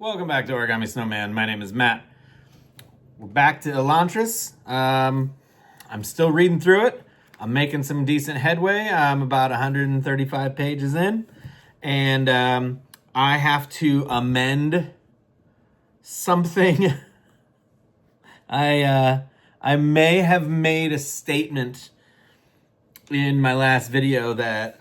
Welcome back to Origami Snowman. My name is Matt. We're back to Elantris. I'm still reading through it. I'm making some decent headway. I'm about 135 pages in. And I have to amend something. I may have made a statement in my last video that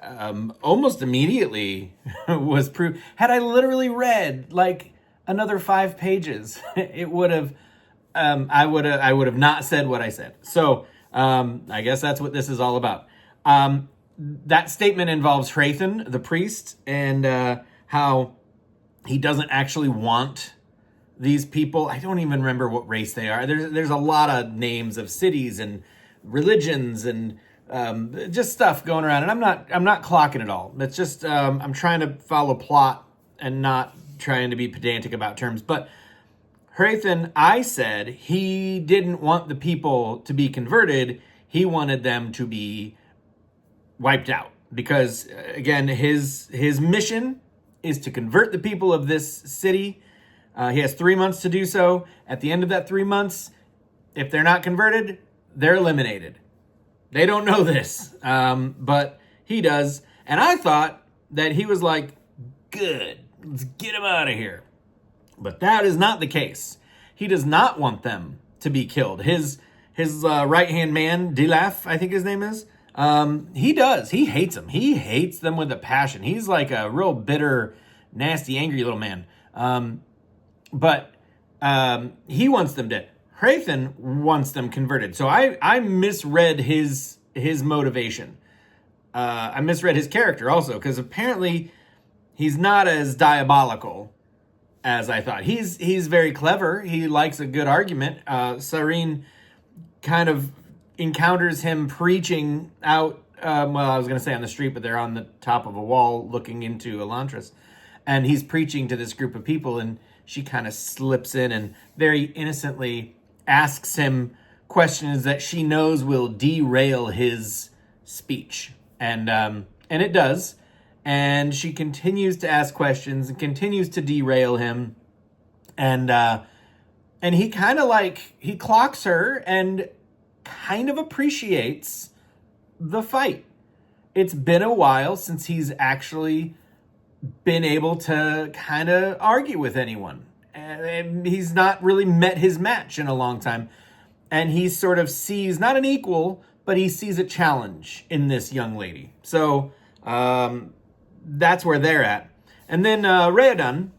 almost immediately was proved. Had I literally read like another 5 pages, it would have I would have not said what I said. So I guess that's what this is all about. That statement involves Hrathen, the priest, and how he doesn't actually want these people. I don't even remember what race they are. There's a lot of names of cities and religions and just stuff going around, and I'm not clocking it all. It's just I'm trying to follow plot and not trying to be pedantic about terms. But Hrathen, I said he didn't want the people to be converted. He wanted them to be wiped out because, again, his mission is to convert the people of this city. He has 3 months to do so. At the end of that 3 months, if they're not converted, they're eliminated. They don't know this, but he does. And I thought that he was like, good, let's get him out of here. But that is not the case. He does not want them to be killed. His right-hand man, Dilaf, I think his name is, he does. He hates them. He hates them with a passion. He's like a real bitter, nasty, angry little man. But he wants them dead. Hrathen wants them converted. So I misread his motivation. I misread his character also, because apparently he's not as diabolical as I thought. He's very clever. He likes a good argument. Sareen kind of encounters him preaching out, well, I was going to say on the street, but they're on the top of a wall looking into Elantris. And he's preaching to this group of people, and she kind of slips in and very innocently asks him questions that she knows will derail his speech. And it does. And she continues to ask questions and continues to derail him. And he kind of like, he clocks her and kind of appreciates the fight. It's been a while since he's actually been able to kind of argue with anyone. And he's not really met his match in a long time. And he sort of sees, not an equal, but he sees a challenge in this young lady. So that's where they're at. And then Raoden,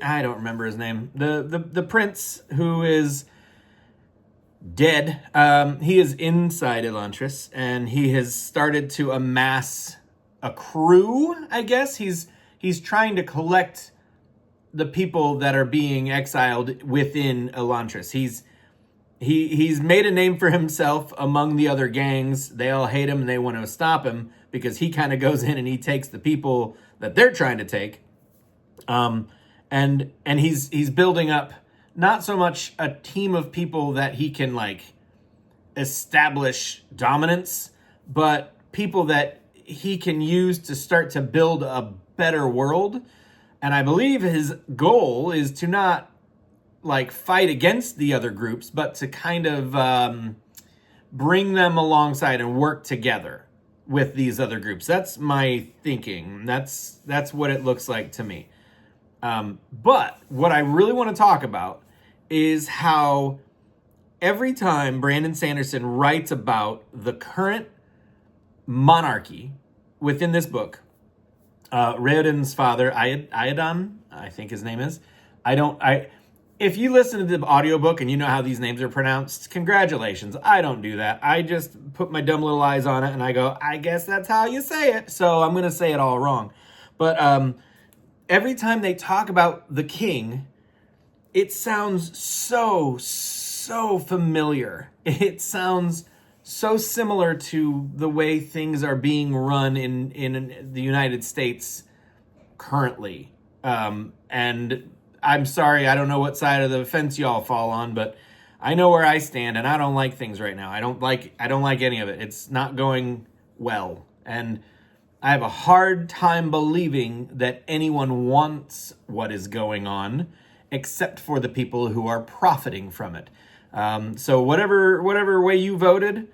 I don't remember his name, the prince who is dead, he is inside Elantris, and he has started to amass a crew, I guess. He's trying to collect the people that are being exiled within Elantris. He's made a name for himself among the other gangs. They all hate him and they want to stop him because he kind of goes in and he takes the people that they're trying to take. And he's building up not so much a team of people that he can like establish dominance, but people that he can use to start to build a better world. And I believe his goal is to not like fight against the other groups, but to kind of bring them alongside and work together with these other groups. That's my thinking. That's what it looks like to me. But what I really want to talk about is how every time Brandon Sanderson writes about the current monarchy within this book, Raoden's father, Iadon, I think his name is. If you listen to the audiobook and you know how these names are pronounced, congratulations. I don't do that. I just put my dumb little eyes on it and I go, I guess that's how you say it. So I'm going to say it all wrong. But every time they talk about the king, it sounds so familiar. It sounds so similar to the way things are being run in the United States currently. And I'm sorry, I don't know what side of the fence y'all fall on, but I know where I stand, and I don't like things right now. I don't like any of it. It's not going well. And I have a hard time believing that anyone wants what is going on, except for the people who are profiting from it. So whatever way you voted,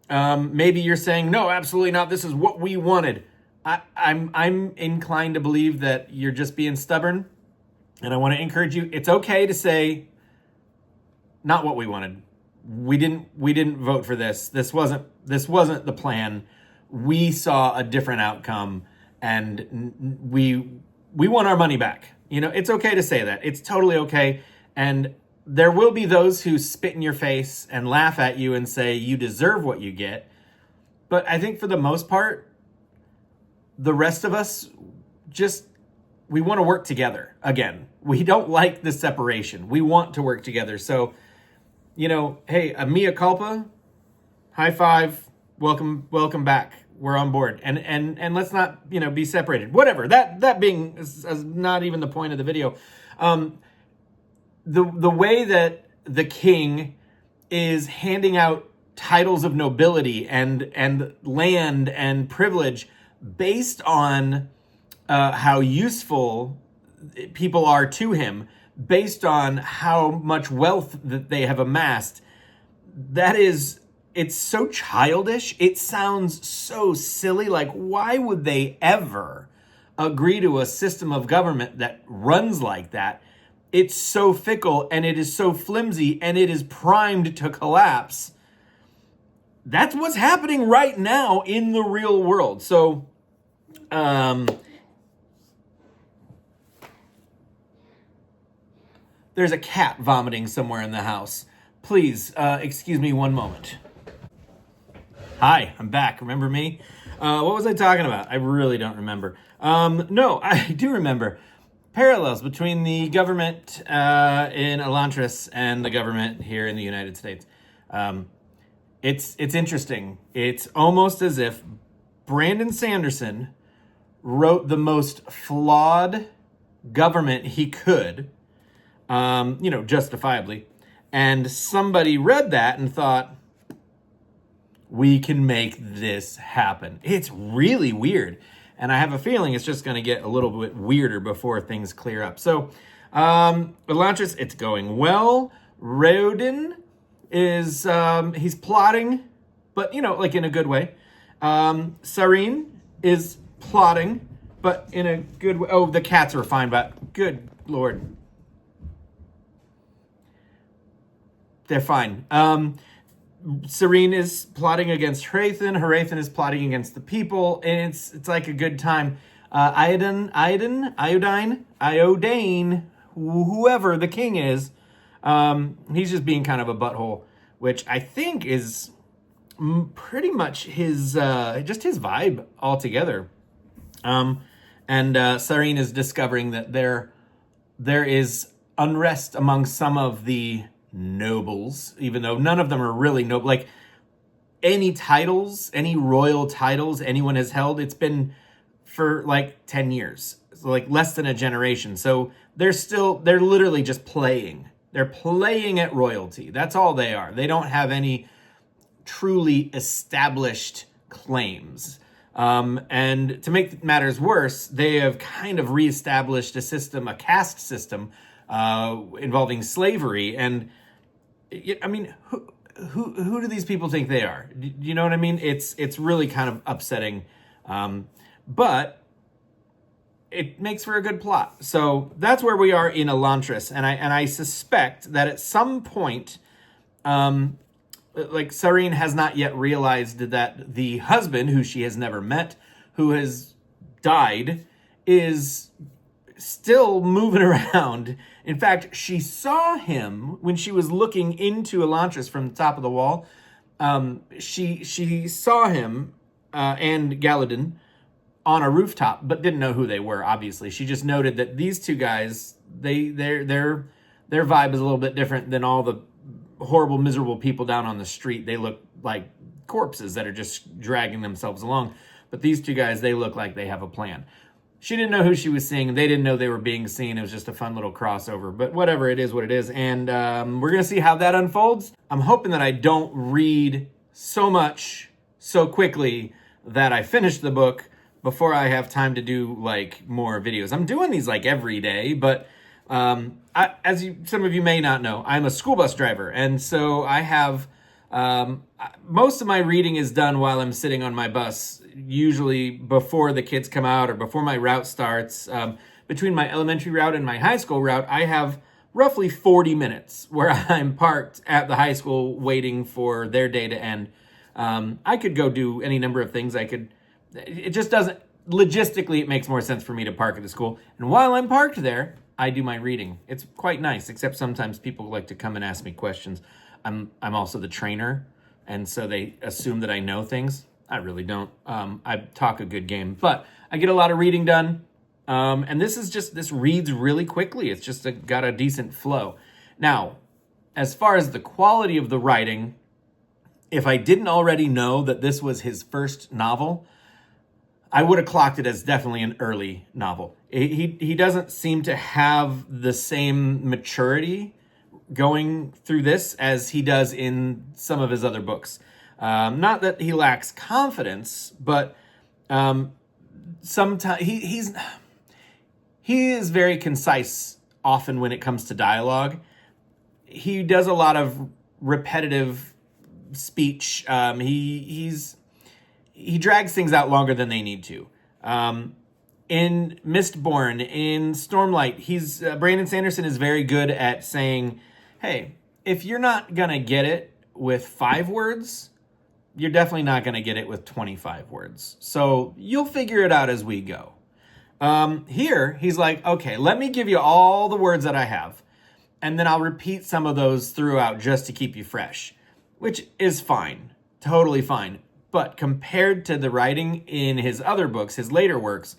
maybe you're saying, no, absolutely not. This is what we wanted. I'm inclined to believe that you're just being stubborn. And I want to encourage you. It's okay to say, not what we wanted. We didn't vote for this. This wasn't the plan. We saw a different outcome, and we want our money back. It's okay to say that. It's totally okay. And there will be those who spit in your face and laugh at you and say you deserve what you get. But I think for the most part, the rest of us we want to work together again. We don't like the separation. We want to work together. So, hey, a mea culpa, high five, welcome back. We're on board. And let's not, be separated. Whatever. That being is not even the point of the video. The way that the king is handing out titles of nobility and land and privilege based on how useful people are to him, based on how much wealth that they have amassed, it's so childish. It sounds so silly. Like, why would they ever agree to a system of government that runs like that? It's so fickle, and it is so flimsy, and it is primed to collapse. That's what's happening right now in the real world. So, there's a cat vomiting somewhere in the house. Please, excuse me one moment. Hi, I'm back. Remember me? What was I talking about? I really don't remember. No, I do remember. Parallels between the government in Elantris and the government here in the United States. It's interesting. It's almost as if Brandon Sanderson wrote the most flawed government he could, justifiably. And somebody read that and thought, we can make this happen. It's really weird. And I have a feeling it's just going to get a little bit weirder before things clear up. So, Elantris, it's going well. Rodin is, he's plotting, but, like in a good way. Sareen is plotting, but in a good way. Oh, the cats are fine, but good Lord. They're fine. Serene is plotting against Hrathen. Hrathen is plotting against the people, and it's like a good time. Iodine, whoever the king is, he's just being kind of a butthole, which I think is pretty much his vibe altogether. And Sareen is discovering that there is unrest among some of the nobles, even though none of them are really noble. Like, any royal titles anyone has held, it's been for like 10 years, so like less than a generation. So they're literally just playing. They're playing at royalty. That's all they are. They don't have any truly established claims. And to make matters worse, they have kind of reestablished a caste system, involving slavery. And I mean, who do these people think they are? Do you know what I mean? It's really kind of upsetting, but it makes for a good plot. So that's where we are in Elantris, and I suspect that at some point, like, Sareen has not yet realized that the husband, who she has never met, who has died, is still moving around. In fact, she saw him when she was looking into Elantris from the top of the wall. She saw him and Galadin on a rooftop, but didn't know who they were. Obviously, she just noted that these two guys, their vibe is a little bit different than all the horrible, miserable people down on the street. They look like corpses that are just dragging themselves along. But these two guys, they look like they have a plan. She didn't know who she was seeing. They didn't know they were being seen. It was just a fun little crossover. But whatever, it is what it is. And we're going to see how that unfolds. I'm hoping that I don't read so much so quickly that I finish the book before I have time to do like more videos. I'm doing these like every day, but some of you may not know, I'm a school bus driver, and so I have most of my reading is done while I'm sitting on my bus, usually before the kids come out or before my route starts. Between my elementary route and my high school route, I have roughly 40 minutes where I'm parked at the high school waiting for their day to end. I could go do any number of things. It just doesn't, logistically, it makes more sense for me to park at the school. And while I'm parked there, I do my reading. It's quite nice, except sometimes people like to come and ask me questions. I'm also the trainer, and so they assume that I know things. I really don't. I talk a good game, but I get a lot of reading done. And this reads really quickly. It's just got a decent flow. Now, as far as the quality of the writing, if I didn't already know that this was his first novel, I would have clocked it as definitely an early novel. He doesn't seem to have the same maturity going through this as he does in some of his other books. Not that he lacks confidence, but sometimes he is very concise often when it comes to dialogue. He does a lot of repetitive speech. He drags things out longer than they need to. In Mistborn, in Stormlight, Brandon Sanderson is very good at saying, hey, if you're not going to get it with 5 words, you're definitely not going to get it with 25 words. So you'll figure it out as we go. Here, he's like, okay, let me give you all the words that I have, and then I'll repeat some of those throughout just to keep you fresh, which is fine, totally fine. But compared to the writing in his other books, his later works,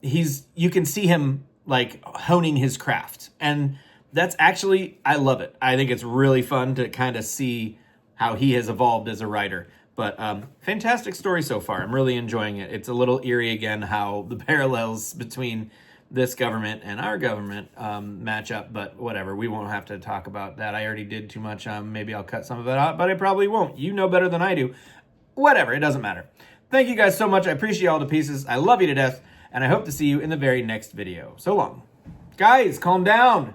you can see him like honing his craft. And that's actually, I love it. I think it's really fun to kind of see how he has evolved as a writer. But fantastic story so far. I'm really enjoying it. It's a little eerie again how the parallels between this government and our government match up. But whatever, we won't have to talk about that. I already did too much. Maybe I'll cut some of it out, but I probably won't. You know better than I do. Whatever, it doesn't matter. Thank you guys so much. I appreciate all the pieces. I love you to death, and I hope to see you in the very next video. So long. Guys, calm down.